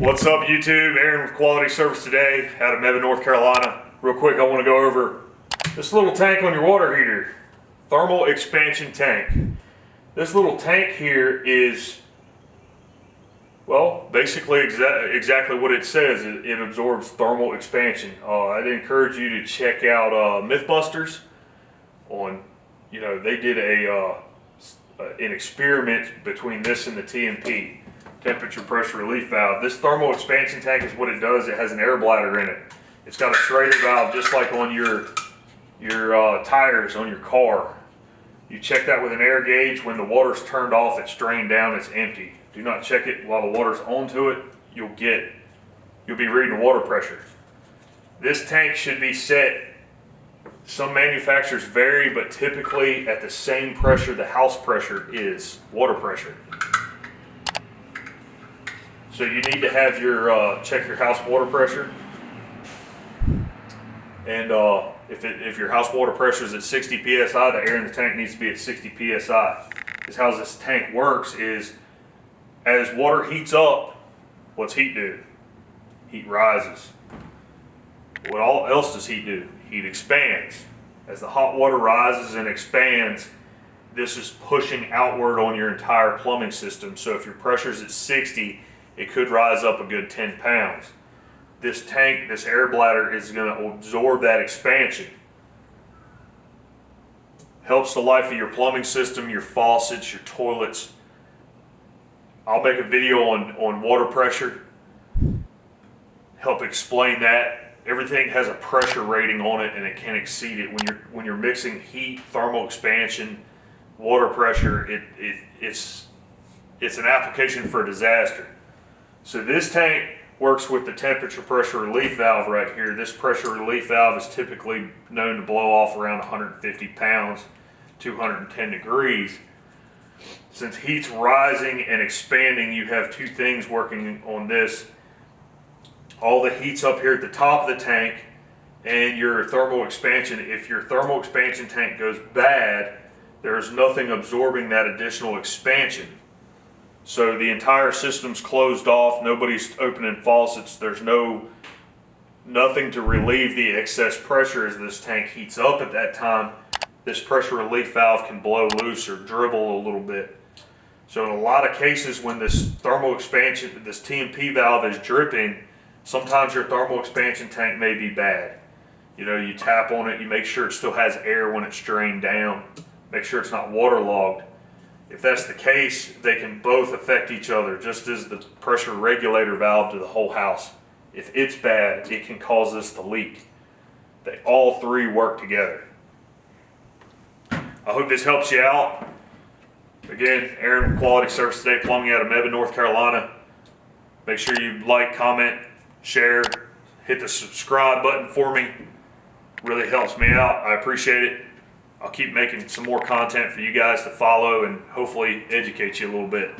What's up, YouTube? Aaron with Quality Service today out of Mebane, North Carolina. Real quick, I want to go over this little tank on your water heater. Thermal expansion tank. This little tank here is, well, basically exactly what it says. It absorbs thermal expansion. I'd encourage you to check out Mythbusters on, they did an experiment between this and the TMP. Temperature pressure relief valve. This thermal expansion tank is what it does. It has an air bladder in it. It's got a Schrader valve just like on your tires on your car. You check that with an air gauge. When the water's turned off, it's drained down, it's empty. Do not check it while the water's onto it. You'll be reading the water pressure. This tank should be set, some manufacturers vary, but typically at the same pressure the house pressure is, water pressure. So you need to have check your house water pressure, and if your house water pressure is at 60 psi, the air in the tank needs to be at 60 psi. Because how this tank works is, as water heats up, what's heat do? Heat rises. What else does heat do? Heat expands. As the hot water rises and expands, this is pushing outward on your entire plumbing system. So if your pressure is at 60, it could rise up a good 10 pounds. This tank, this air bladder, is going to absorb that expansion. Helps the life of your plumbing system, your faucets, your toilets. I'll make a video on water pressure, help explain that. Everything has a pressure rating on it and it can't exceed it. When you're mixing heat, thermal expansion, water pressure, it's an application for a disaster. So this tank works with the temperature pressure relief valve right here. This pressure relief valve is typically known to blow off around 150 pounds, 210 degrees. Since heat's rising and expanding, you have two things working on this. All the heat's up here at the top of the tank and your thermal expansion. If your thermal expansion tank goes bad, there's nothing absorbing that additional expansion. So the entire system's closed off, nobody's opening faucets, there's nothing to relieve the excess pressure as this tank heats up at that time. This pressure relief valve can blow loose or dribble a little bit. So in a lot of cases when this thermal expansion, this TMP valve is dripping, sometimes your thermal expansion tank may be bad. You tap on it, you make sure it still has air when it's drained down, make sure it's not waterlogged. If that's the case, they can both affect each other, just as the pressure regulator valve to the whole house. If it's bad, it can cause this to leak. All three work together. I hope this helps you out. Again, Aaron with Quality Service today, plumbing out of Mebane, North Carolina. Make sure you like, comment, share, hit the subscribe button for me. Really helps me out. I appreciate it. I'll keep making some more content for you guys to follow and hopefully educate you a little bit.